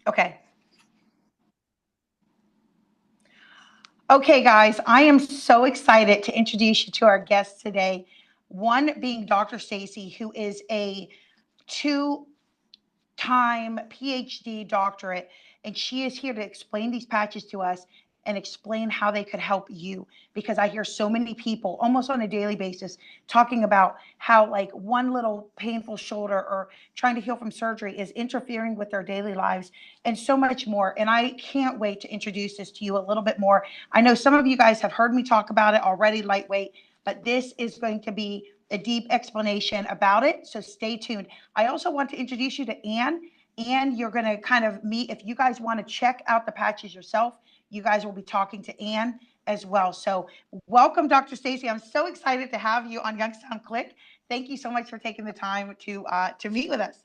Okay. Okay, guys, I am so excited to introduce you to our guests today. One being Dr. Stacy, who is a two-time PhD doctorate, and she is here to explain these patches to us and explain how they could help you. Because I hear so many people almost on a daily basis talking about how, like, one little painful shoulder or trying to heal from surgery is interfering with their daily lives and so much more. And I can't wait to introduce this to you a little bit more. I know some of you guys have heard me talk about it already, lightweight, but this is going to be a deep explanation about it. So stay tuned. I also want to introduce you to Anne. Anne, you're going to kind of meet, if you guys want to check out the patches yourself, you guys will be talking to Anne as well. So welcome, Dr. Stacy. I'm so excited to have you on Youngstown Click. Thank you so much for taking the time to meet with us.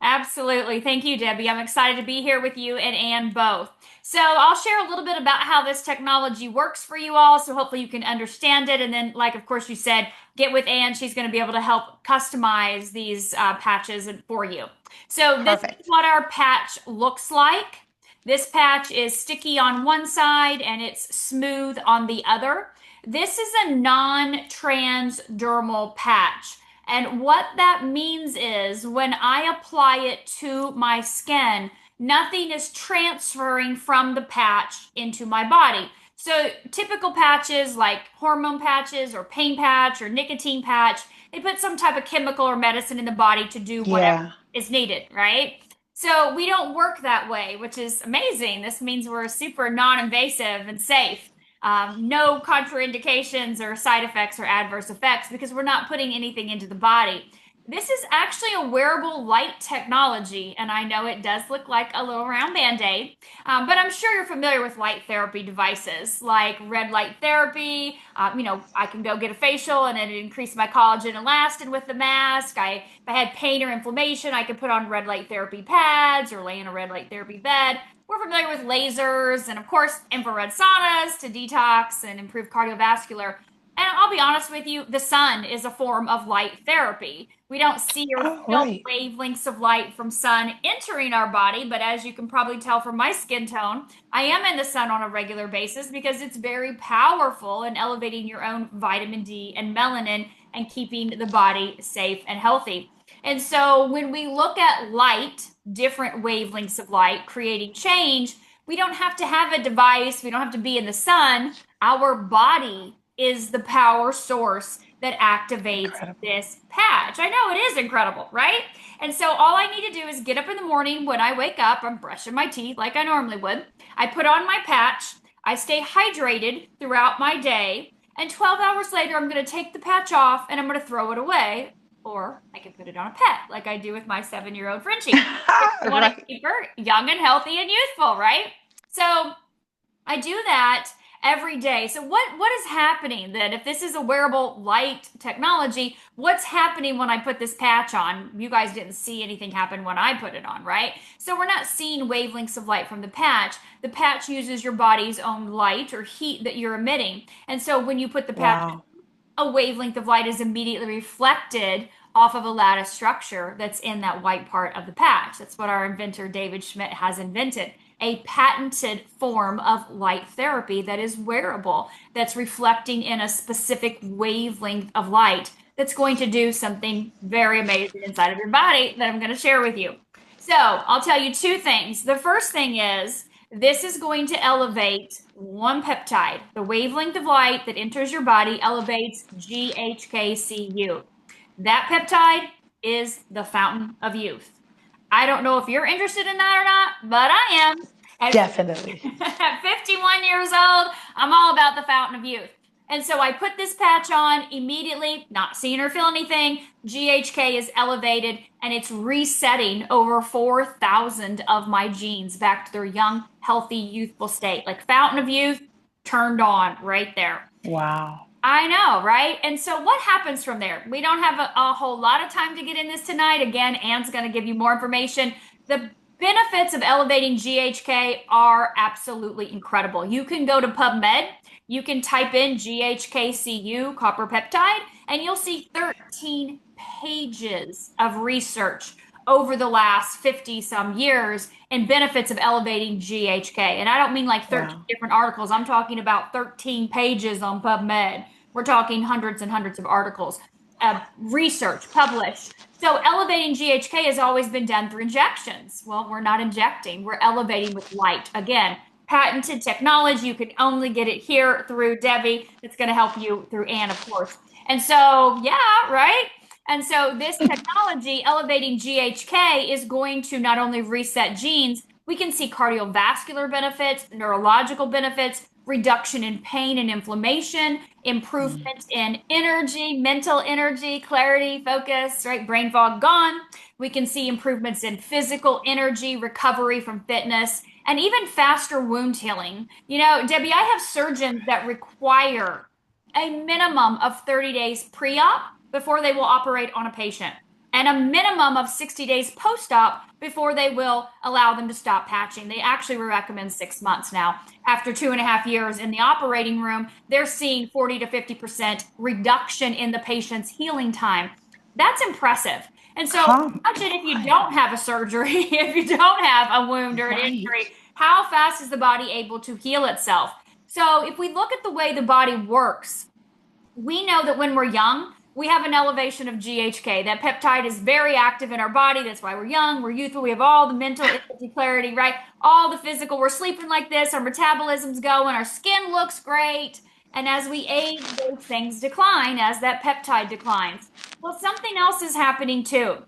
Absolutely. Thank you, Debbie. I'm excited to be here with you and Ann both. So I'll share a little bit about how this technology works for you all, so hopefully you can understand it. And then, like, of course, you said, get with Ann. She's going to be able to help customize these patches for you. So this is Perfect. what our patch looks like. This patch is sticky on one side and it's smooth on the other. This is a non-transdermal patch. And what that means is when I apply it to my skin, nothing is transferring from the patch into my body. So typical patches like hormone patches or pain patch or nicotine patch, they put some type of chemical or medicine in the body to do whatever Yeah. is needed, right? So we don't work that way, which is amazing. This means we're super non-invasive and safe. No contraindications or side effects or adverse effects because we're not putting anything into the body. This is actually a wearable light technology, and I know it does look like a little round band-aid, but I'm sure you're familiar with light therapy devices like red light therapy. I can go get a facial and it increased my collagen and elastin with the mask. If I had pain or inflammation, I could put on red light therapy pads or lay in a red light therapy bed. We're familiar with lasers and, of course, infrared saunas to detox and improve cardiovascular. And I'll be honest with you, the sun is a form of light therapy. We don't see or Oh, feel right. wavelengths of light from sun entering our body, but as you can probably tell from my skin tone, I am in the sun on a regular basis because it's very powerful in elevating your own vitamin D and melanin and keeping the body safe and healthy. And so when we look at light, different wavelengths of light creating change, we don't have to have a device, we don't have to be in the sun. Our body is the power source that activates Incredible. this patch. I know it is incredible, right? And so all I need to do is get up in the morning when I wake up, I'm brushing my teeth like I normally would. I put on my patch, I stay hydrated throughout my day, and 12 hours later, I'm going to take the patch off and I'm going to throw it away. Or I can put it on a pet, like I do with my 7-year-old Frenchie. I want to Right. keep her young and healthy and youthful, right? So I do that every day. So what is happening then? If this is a wearable light technology, what's happening when I put this patch on? You guys didn't see anything happen when I put it on, right? So we're not seeing wavelengths of light from the patch. The patch uses your body's own light or heat that you're emitting. And so when you put the patch, Wow. a wavelength of light is immediately reflected off of a lattice structure that's in that white part of the patch. That's what our inventor David Schmidt has invented. A patented form of light therapy that is wearable, that's reflecting in a specific wavelength of light that's going to do something very amazing inside of your body that I'm going to share with you. So, I'll tell you two things. The first thing is this is going to elevate one peptide. The wavelength of light that enters your body elevates GHKCU. That peptide is the fountain of youth. I don't know if you're interested in that or not, but I am. At, Definitely. at 51 years old, I'm all about the fountain of youth. And so I put this patch on immediately, not seeing or feel anything. GHK is elevated and it's resetting over 4,000 of my genes back to their young, healthy, youthful state. Like fountain of youth turned on right there. Wow. I know, right? And so what happens from there? We don't have a whole lot of time to get in this tonight. Again, Anne's going to give you more information. The benefits of elevating GHK are absolutely incredible. You can go to PubMed, you can type in GHKCU copper peptide, and you'll see 13 pages of research over the last 50 some years in benefits of elevating GHK. And I don't mean like 13 Wow. different articles. I'm talking about 13 pages on PubMed. We're talking hundreds and hundreds of articles, research published. So elevating GHK has always been done through injections. Well, we're not injecting, we're elevating with light. Again, patented technology. You can only get it here through Debbie. It's going to help you through Ann, of course. And so, yeah, right? And so this technology, elevating GHK, is going to not only reset genes, we can see cardiovascular benefits, neurological benefits, reduction in pain and inflammation, improvement in energy, mental energy, clarity, focus, right? Brain fog gone. We can see improvements in physical energy, recovery from fitness, and even faster wound healing. You know, Debbie, I have surgeons that require a minimum of 30 days pre-op before they will operate on a patient, and a minimum of 60 days post-op before they will allow them to stop patching. They actually recommend 6 months now. After 2.5 years in the operating room, they're seeing 40 to 50% reduction in the patient's healing time. That's impressive. And so imagine if you don't have a surgery, if you don't have a wound or an injury, how fast is the body able to heal itself? So if we look at the way the body works, we know that when we're young, we have an elevation of GHK. That peptide is very active in our body. That's why we're young, we're youthful, we have all the mental energy, clarity, right? All the physical, we're sleeping like this, our metabolism's going, our skin looks great. And as we age, those things decline as that peptide declines. Well, something else is happening too.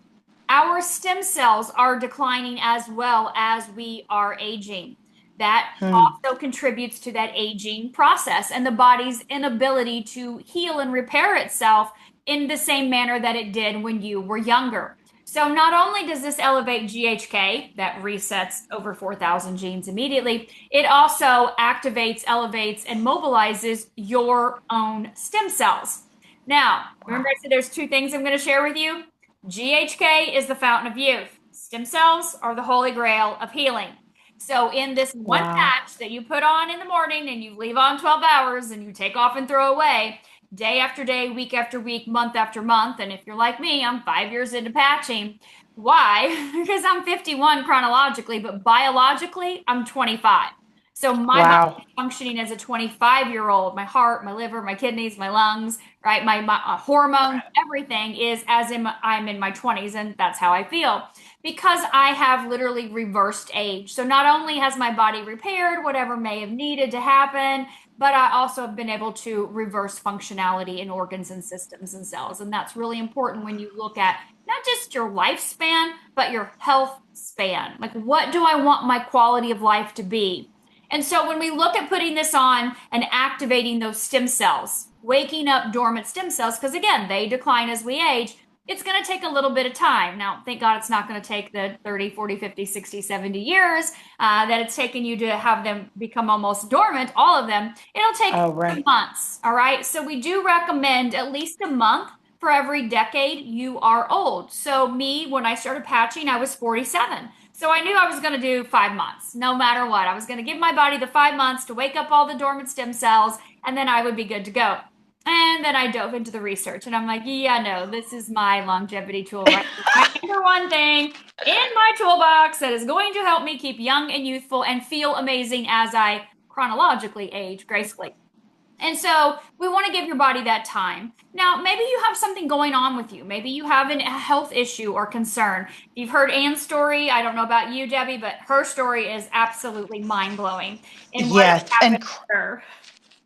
Our stem cells are declining as well as we are aging. That also contributes to that aging process and the body's inability to heal and repair itself in the same manner that it did when you were younger. So not only does this elevate GHK, that resets over 4,000 genes immediately, it also activates, elevates, and mobilizes your own stem cells. Now, remember I said there's two things I'm going to share with you? GHK is the fountain of youth. Stem cells are the holy grail of healing. So in this one patch that you put on in the morning and you leave on 12 hours and you take off and throw away, day after day, week after week, month after month. And if you're like me, I'm 5 years into patching. Why? Because I'm 51 chronologically, but biologically, I'm 25. So my body is functioning as a 25-year-old. My heart, my liver, my kidneys, my lungs, right? My hormones, everything is as I'm in my 20s, and that's how I feel because I have literally reversed age. So not only has my body repaired whatever may have needed to happen, but I also have been able to reverse functionality in organs and systems and cells. And that's really important when you look at not just your lifespan, but your health span. Like, what do I want my quality of life to be? And so when we look at putting this on and activating those stem cells, waking up dormant stem cells, because again, they decline as we age, it's going to take a little bit of time. Now, thank God it's not going to take the 30, 40, 50, 60, 70 years that it's taken you to have them become almost dormant, all of them. It'll take months, all right? So we do recommend at least a month for every decade you are old. So me, when I started patching, I was 47. So I knew I was going to do 5 months, no matter what. I was going to give my body the 5 months to wake up all the dormant stem cells, and then I would be good to go. And then I dove into the research, and I'm like, yeah, no, this is my longevity tool, right? My number one thing in my toolbox that is going to help me keep young and youthful and feel amazing as I chronologically age gracefully. And so we want to give your body that time. Now, maybe you have something going on with you. Maybe you have a health issue or concern. You've heard Ann's story. I don't know about you, Debbie, but her story is absolutely mind-blowing. And yes, and to her?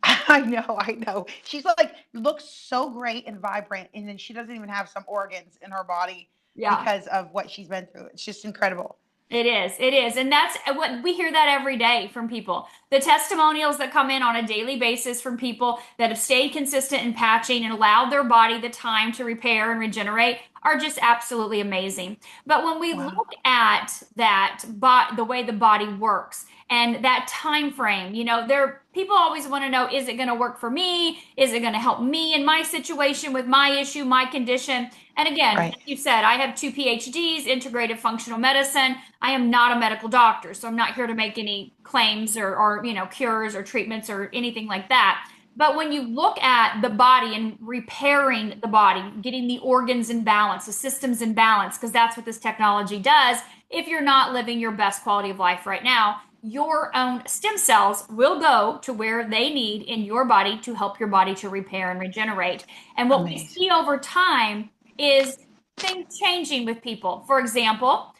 I know. She's like, looks so great and vibrant, and then she doesn't even have some organs in her body because of what she's been through. It's just incredible. It is. And that's what we hear that every day from people. The testimonials that come in on a daily basis from people that have stayed consistent in patching and allowed their body the time to repair and regenerate are just absolutely amazing. But when we look at that, the way the body works and that time frame, you know, people always want to know, is it going to work for me? Is it going to help me in my situation with my issue, my condition? And again, like you said, I have 2 PhDs, integrative functional medicine. I am not a medical doctor, so I'm not here to make any claims or you know, cures or treatments or anything like that. But when you look at the body and repairing the body, getting the organs in balance, the systems in balance, because that's what this technology does, if you're not living your best quality of life right now, your own stem cells will go to where they need in your body to help your body to repair and regenerate. And what we Amazing. see over time is things changing with people. For example,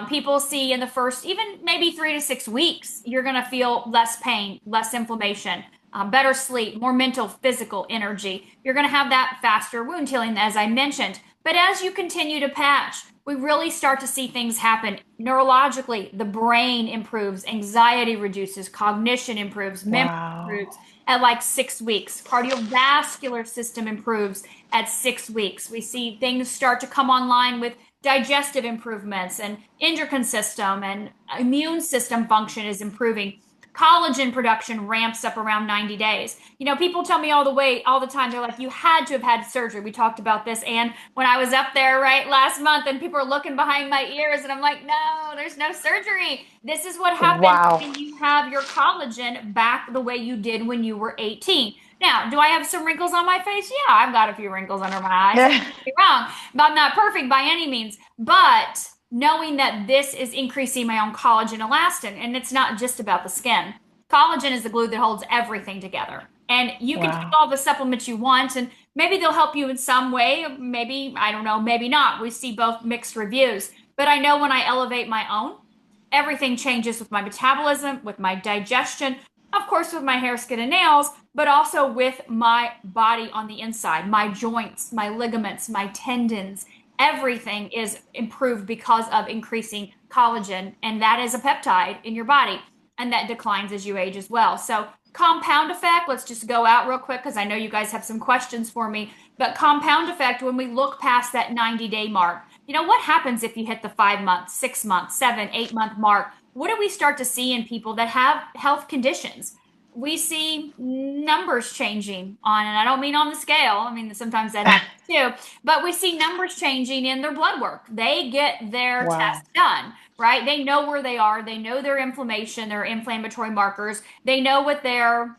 people see in the first, even maybe 3 to 6 weeks, you're going to feel less pain, less inflammation, better sleep, more mental, physical energy. You're going to have that faster wound healing, as I mentioned. But as you continue to patch, we really start to see things happen neurologically. The brain improves, anxiety reduces, cognition improves, memory Wow. improves at like 6 weeks. Cardiovascular system improves at 6 weeks. We see things start to come online with digestive improvements and endocrine system and immune system function is improving. Collagen production ramps up around 90 days. You know, people tell me all the time, they're like, you had to have had surgery. We talked about this. And when I was up there, right, last month, and people are looking behind my ears, and I'm like, no, there's no surgery. This is what happens Wow. when you have your collagen back the way you did when you were 18. Now, do I have some wrinkles on my face? Yeah, I've got a few wrinkles under my eyes. Don't get me wrong, but I'm not perfect by any means. But knowing that this is increasing my own collagen elastin, and it's not just about the skin. Collagen is the glue that holds everything together. And you can take Wow. all the supplements you want, and maybe they'll help you in some way. Maybe, I don't know, maybe not. We see both mixed reviews. But I know when I elevate my own, everything changes with my metabolism, with my digestion, of course, with my hair, skin, and nails, but also with my body on the inside, my joints, my ligaments, my tendons. Everything is improved because of increasing collagen, and that is a peptide in your body, and that declines as you age as well. So, compound effect, let's just go out real quick because I know you guys have some questions for me. But compound effect, when we look past that 90-day mark, you know, what happens if you hit the 5 months, 6 months, 7, 8 month mark? What do we start to see in people that have health conditions? We see numbers changing on, and I don't mean on the scale. I mean, sometimes that happens too, but we see numbers changing in their blood work. They get their Wow. test done, right? They know where they are. They know their inflammation, their inflammatory markers. They know what their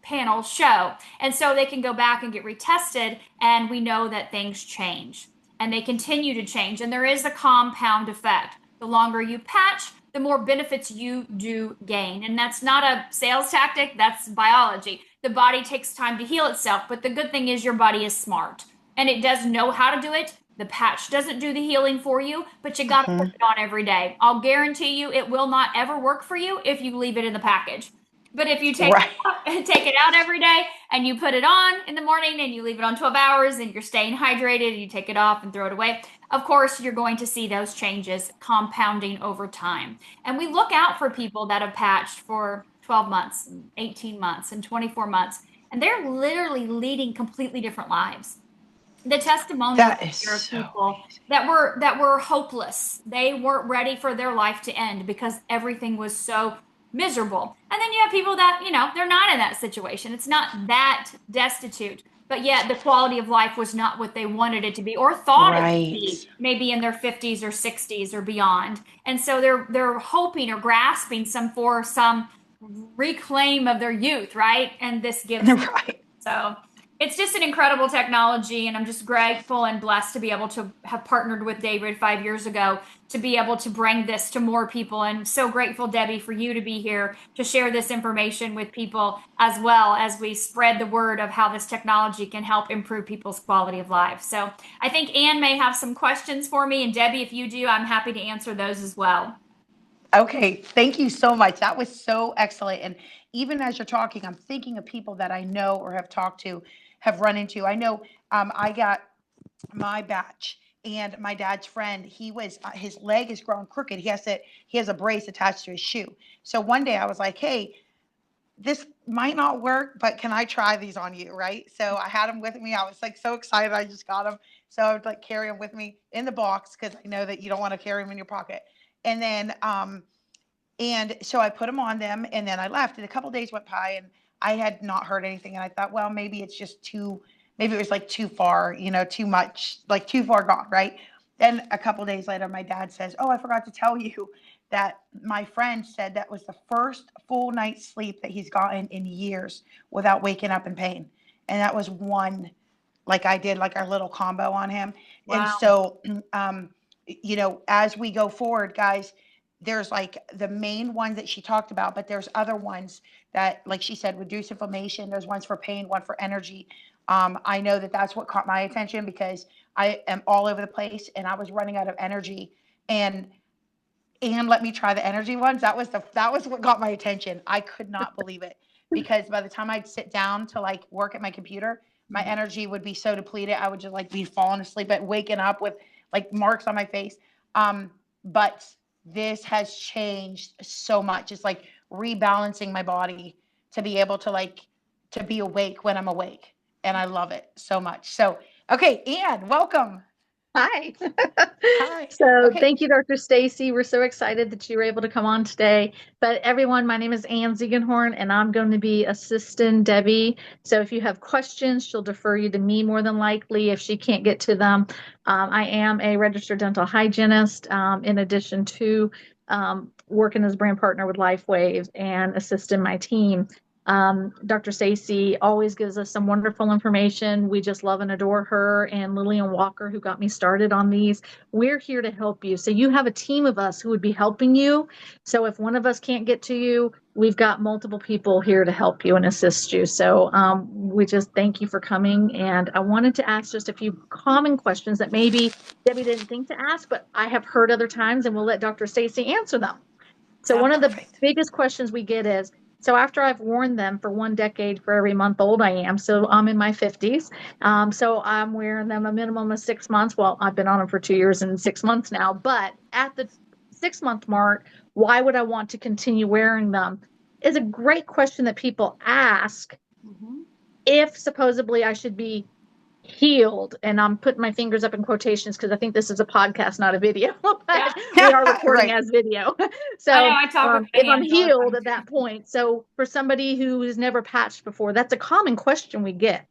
panels show. And so they can go back and get retested, and we know that things change and they continue to change. And there is a compound effect. The longer you patch, the more benefits you do gain. And that's not a sales tactic, that's biology. The body takes time to heal itself, but the good thing is your body is smart and it does know how to do it. The patch doesn't do the healing for you, but you got to put Mhm. it on every day. I'll guarantee you it will not ever work for you if you leave it in the package. But if you Right. take it out every day and you put it on in the morning and you leave it on 12 hours and you're staying hydrated and you take it off and throw it away, of course, you're going to see those changes compounding over time. And we look out for people that have patched for 12 months, 18 months, and 24 months, and they're literally leading completely different lives. The testimonials That is here of so people amazing. that were hopeless. They weren't ready for their life to end because everything was so miserable. And then you have people that, you know, they're not in that situation. It's not that destitute, but yet the quality of life was not what they wanted it to be or thought it would Right. be, maybe in their 50s or 60s or beyond. And so they're hoping or grasping some reclaim of their youth, right? And this gives them. Right. So it's just an incredible technology, and I'm just grateful and blessed to be able to have partnered with David 5 years ago to be able to bring this to more people. And so grateful, Debbie, for you to be here to share this information with people as well as we spread the word of how this technology can help improve people's quality of life. So I think Anne may have some questions for me, and Debbie, if you do, I'm happy to answer those as well. Okay, thank you so much. That was so excellent. And even as you're talking, I'm thinking of people that I know or have talked to, have run into. I know I got my batch and my dad's friend, he was his leg is growing crooked. He has a brace attached to his shoe. So one day I was like, "Hey, this might not work, but can I try these on you?" Right? So I had them with me. I was like so excited. I just got them. So I would like carry them with me in the box because I know that you don't want to carry them in your pocket. And then and so I put them on them and then I left. And a couple days went by and I had not heard anything. And I thought, well, maybe it's just too, maybe it was like too far, too much, like too far gone. Right. Then a couple days later, my dad says, "Oh, I forgot to tell you that my friend said that was the first full night's sleep that he's gotten in years without waking up in pain. And that was one, like I did like our little combo on him. And Wow. so, as we go forward, guys, there's like the main ones that she talked about, but there's other ones that, like she said, reduce inflammation. There's ones for pain, one for energy. I know that that's what caught my attention because I am all over the place and I was running out of energy. And let me try the energy ones. That was what got my attention. I could not believe it because by the time I'd sit down to like work at my computer, my energy would be so depleted. I would just like be falling asleep, but waking up with like marks on my face. But this has changed so much. It's like rebalancing my body to be able to to be awake when I'm awake. And I love it so much. So, okay, Anne, welcome. Hi. Hi. So Okay. thank you, Dr. Stacy. We're so excited that you were able to come on today. But everyone, my name is Ann Ziegenhorn, and I'm going to be assisting Debbie. So if you have questions, she'll defer you to me more than likely if she can't get to them. I am a registered dental hygienist, in addition to working as brand partner with Lifewave and assisting my team. Dr. Stacy always gives us some wonderful information. We just love and adore her and Lillian Walker, who got me started on these. We're here to help you. So you have a team of us who would be helping you. So if one of us can't get to you, we've got multiple people here to help you and assist you. So we just thank you for coming. And I wanted to ask just a few common questions that maybe Debbie didn't think to ask, but I have heard other times, and we'll let Dr. Stacy answer them. So one of the Perfect. biggest questions we get is, so after I've worn them for 1 decade for every month old I am, so I'm in my 50s, so I'm wearing them a minimum of 6 months. Well, I've been on them for 2 years and 6 months now, but at the 6 month mark, why would I want to continue wearing them? Is a great question that people ask. If supposedly I should be healed, and I'm putting my fingers up in quotations because I think this is a podcast, not a video, but Yeah. we are recording Right. as video. I know, So I talk with if I'm fans all the healed time, at that too. point, so for somebody who has never patched before, that's a common question we get.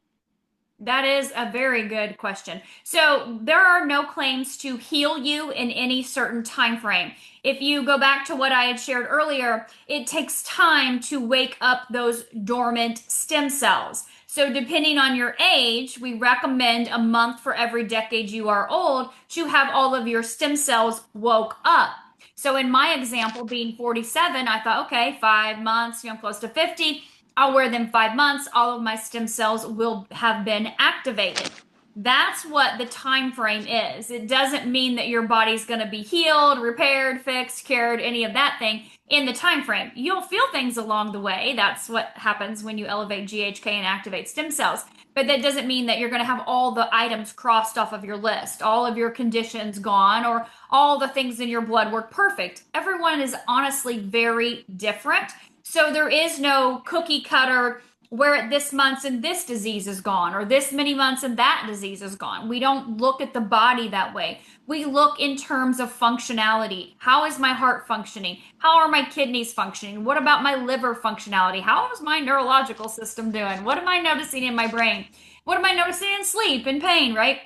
That is a very good question. So there are no claims to heal you in any certain time frame. If you go back to what I had shared earlier, it takes time to wake up those dormant stem cells. So depending on your age, we recommend a month for every decade you are old to have all of your stem cells woke up. So in my example, being 47, I thought, okay, 5 months, I'm close to 50. I'll wear them 5 months. All of my stem cells will have been activated. That's what the time frame is. It doesn't mean that your body's going to be healed, repaired, fixed, cured, any of that thing in the time frame. You'll feel things along the way. That's what happens when you elevate GHK and activate stem cells. But that doesn't mean that you're going to have all the items crossed off of your list, all of your conditions gone, or all the things in your blood work perfect. Everyone is honestly very different. So there is no cookie cutter where this months and this disease is gone, or this many months and that disease is gone. We don't look at the body that way. We look in terms of functionality. How is my heart functioning? How are my kidneys functioning? What about my liver functionality? How is my neurological system doing? What am I noticing in my brain? What am I noticing in sleep and pain, right?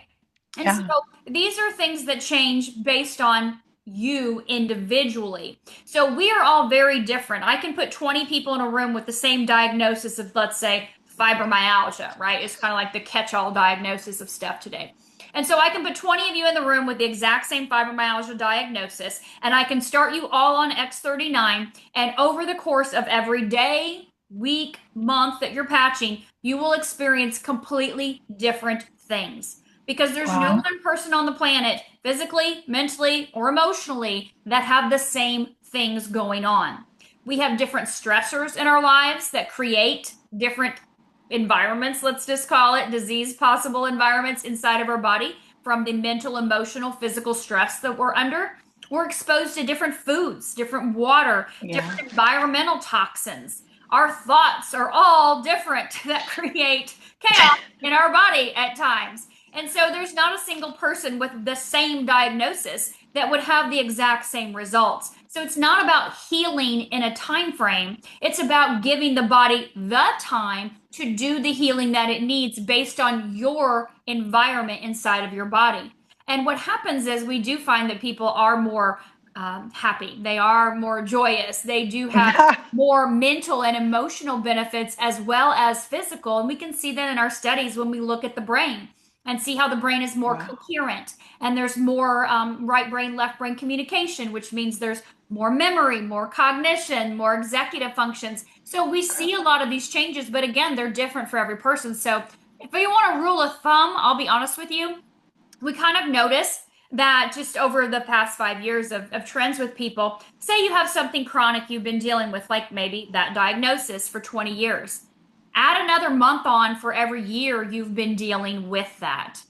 And so Yeah. these are things that change based on you individually. So we are all very different. I can put 20 people in a room with the same diagnosis of, let's say, fibromyalgia, right? It's kind of like the catch all diagnosis of stuff today. And so I can put 20 of you in the room with the exact same fibromyalgia diagnosis, and I can start you all on X39. And over the course of every day, week, month that you're patching, you will experience completely different things because there's no Wow. one person on the planet, physically, mentally, or emotionally, that have the same things going on. We have different stressors in our lives that create different environments, let's just call it disease possible environments inside of our body, from the mental, emotional, physical stress that we're under. We're exposed to different foods, different water, Yeah. different environmental toxins. Our thoughts are all different that create chaos in our body at times. And so there's not a single person with the same diagnosis that would have the exact same results. So it's not about healing in a time frame. It's about giving the body the time to do the healing that it needs based on your environment inside of your body. And what happens is we do find that people are more happy. They are more joyous. They do have more mental and emotional benefits as well as physical. And we can see that in our studies when we look at the brain and see how the brain is more Wow. coherent and there's more right brain, left brain communication, which means there's more memory, more cognition, more executive functions. So we see a lot of these changes, but again, they're different for every person. So if you want a rule of thumb, I'll be honest with you, we kind of notice that just over the past 5 years of trends with people, say you have something chronic you've been dealing with, like maybe that diagnosis for 20 years. Add another month on for every year you've been dealing with that.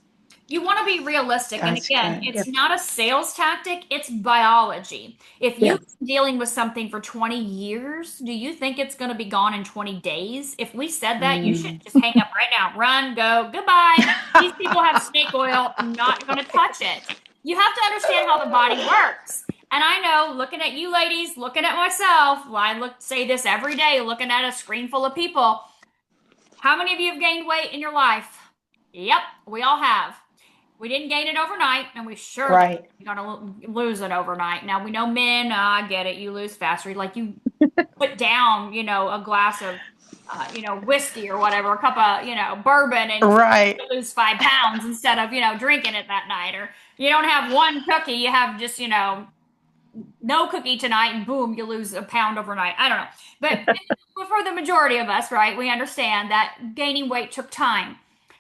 You want to be realistic. And That's again, good. it's not a sales tactic, it's biology. If Yeah. you've been dealing with something for 20 years, do you think it's going to be gone in 20 days? If we said that, you should just hang up right now, run, go, goodbye. These people have snake oil. I'm not going to touch it. You have to understand how the body works. And I know, looking at you ladies, looking at myself, say this every day, looking at a screen full of people. How many of you have gained weight in your life? Yep, we all have. We didn't gain it overnight, and we sure Right. going to lose it overnight. Now, we know men, I get it, you lose faster. Like you put down, a glass of, whiskey or whatever, a cup of, bourbon, and Right. you lose 5 pounds instead of, drinking it that night. Or you don't have one cookie, you have just, no cookie tonight, and boom, you lose a pound overnight. I don't know. But for the majority of us, right, we understand that gaining weight took time.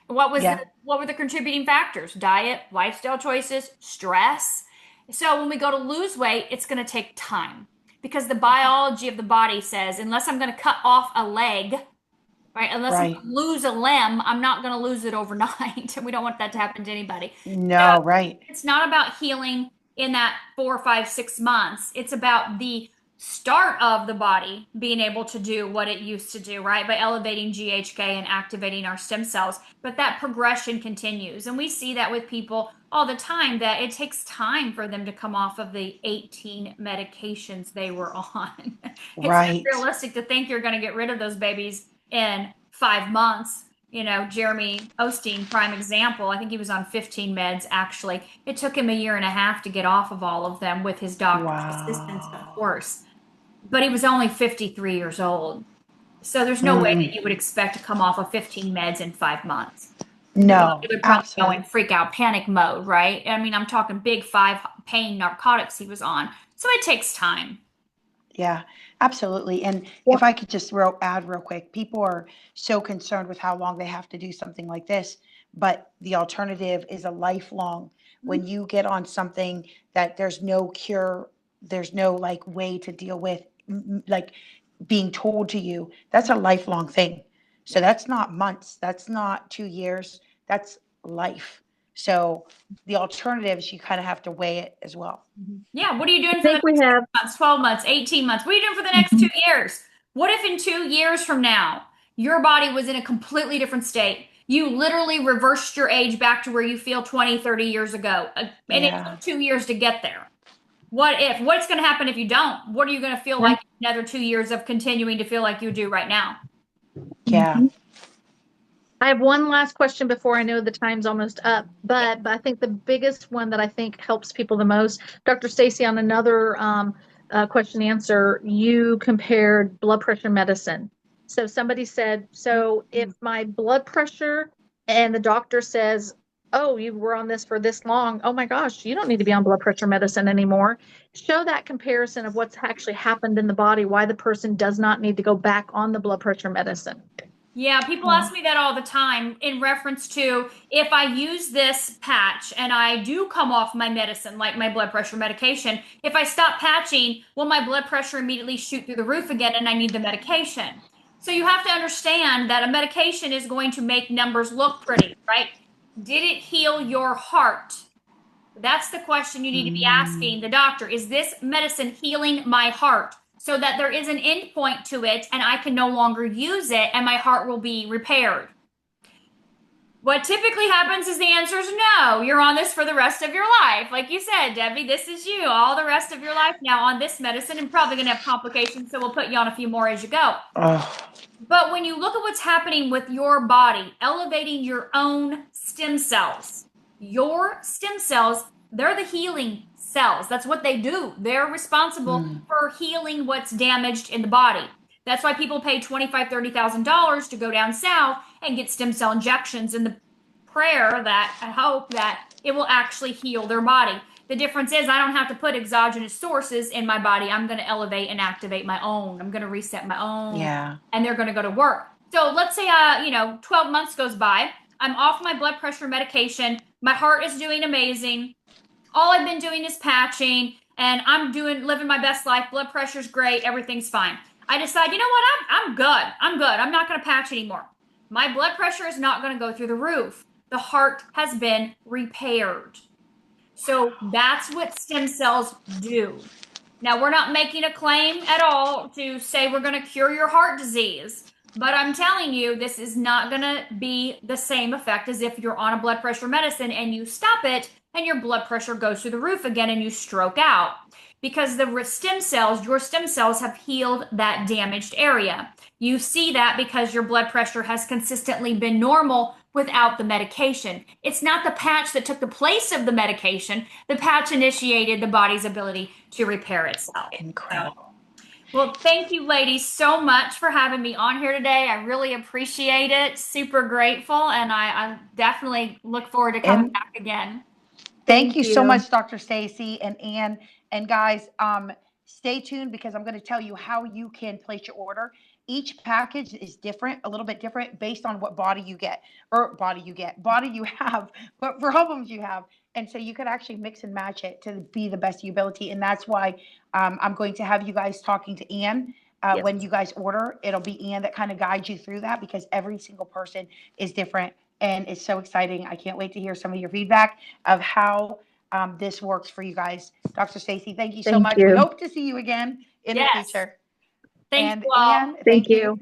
What were the contributing factors? Diet, lifestyle choices, stress. So when we go to lose weight, it's going to take time because the biology of the body says, unless I'm going to cut off a leg, right? Unless I lose a limb, I'm not going to lose it overnight. We don't want that to happen to anybody. No, So right. it's not about healing in that 4, 5, 6 months. It's about the start of the body being able to do what it used to do, right? By elevating GHK and activating our stem cells. But that progression continues. And we see that with people all the time, that it takes time for them to come off of the 18 medications they were on. It's Right. not realistic to think you're going to get rid of those babies in 5 months. Jeremy Osteen, prime example. I think he was on 15 meds, actually. It took him a year and a half to get off of all of them with his doctor's assistance, of Wow. course. But he was only 53 years old. So there's no way that you would expect to come off of 15 meds in 5 months. No, He would probably go absolutely. in freak out panic mode, right? I mean, I'm talking big 5 pain narcotics he was on. So it takes time. Yeah, absolutely. And Well- if I could just add real quick, people are so concerned with how long they have to do something like this, but the alternative is a lifelong. When you get on something that there's no cure, there's no like way to deal with, like being told to you, that's a lifelong thing. So that's not months, that's not 2 years, that's life. So the alternatives, you kind of have to weigh it as well. Yeah, what are you doing I for the think we next have 6 months, 12 months, 18 months? What are you doing for the next 2 years? What if in 2 years from now, your body was in a completely different state? You literally reversed your age back to where you feel 20, 30 years ago. And it Yeah. took 2 years to get there. What if? What's going to happen if you don't? What are you going to feel like another 2 years of continuing to feel like you do right now? Yeah. I have one last question before I know the time's almost up, but I think the biggest one that I think helps people the most, Dr. Stacy, on another question answer, you compared blood pressure medicine. So somebody said, so if my blood pressure and the doctor says, oh, you were on this for this long, oh my gosh, you don't need to be on blood pressure medicine anymore. Show that comparison of what's actually happened in the body, why the person does not need to go back on the blood pressure medicine. Yeah, people ask me that all the time in reference to if I use this patch and I do come off my medicine, like my blood pressure medication, if I stop patching, will my blood pressure immediately shoot through the roof again and I need the medication? So you have to understand that a medication is going to make numbers look pretty, right? Did it heal your heart? That's the question you need to be asking the doctor. Is this medicine healing my heart? So that there is an end point to it and I can no longer use it and my heart will be repaired. What typically happens is the answer is no. You're on this for the rest of your life. Like you said, Debbie, this is you all the rest of your life now on this medicine and probably going to have complications. So we'll put you on a few more as you go. But when you look at what's happening with your body, elevating your own stem cells, your stem cells They're the healing cells. That's what they do. They're responsible for healing what's damaged in the body. That's why people pay $25,000, $30,000 to go down south and get stem cell injections in the prayer that I hope that it will actually heal their body. The difference is I don't have to put exogenous sources in my body. I'm going to elevate and activate my own. I'm going to reset my own. Yeah. And they're going to go to work. So let's say, 12 months goes by. I'm off my blood pressure medication. My heart is doing amazing. All I've been doing is patching, and I'm living my best life. Blood pressure's great. Everything's fine. I decide, you know what? I'm good. I'm good. I'm not going to patch anymore. My blood pressure is not going to go through the roof. The heart has been repaired. So that's what stem cells do. Now, we're not making a claim at all to say we're going to cure your heart disease. But I'm telling you, this is not going to be the same effect as if you're on a blood pressure medicine and you stop it and your blood pressure goes through the roof again and you stroke out. Because your stem cells have healed that damaged area. You see that because your blood pressure has consistently been normal without the medication. It's not the patch that took the place of the medication. The patch initiated the body's ability to repair itself. Incredible. Well, thank you, ladies, so much for having me on here today. I really appreciate it. Super grateful. And I definitely look forward to coming back again. Thank you so much, Dr. Stacy and Ann. And guys, stay tuned because I'm going to tell you how you can place your order. Each package is different, a little bit different based on what body you have, what problems you have. And so you could actually mix and match it to be the best of your ability. And that's why I'm going to have you guys talking to Ann. When you guys order, it'll be Ann that kind of guides you through that because every single person is different. And it's so exciting. I can't wait to hear some of your feedback of how this works for you guys. Dr. Stacy, thank you so much. We hope to see you again in the future. Thank and you all. Ann, thank you.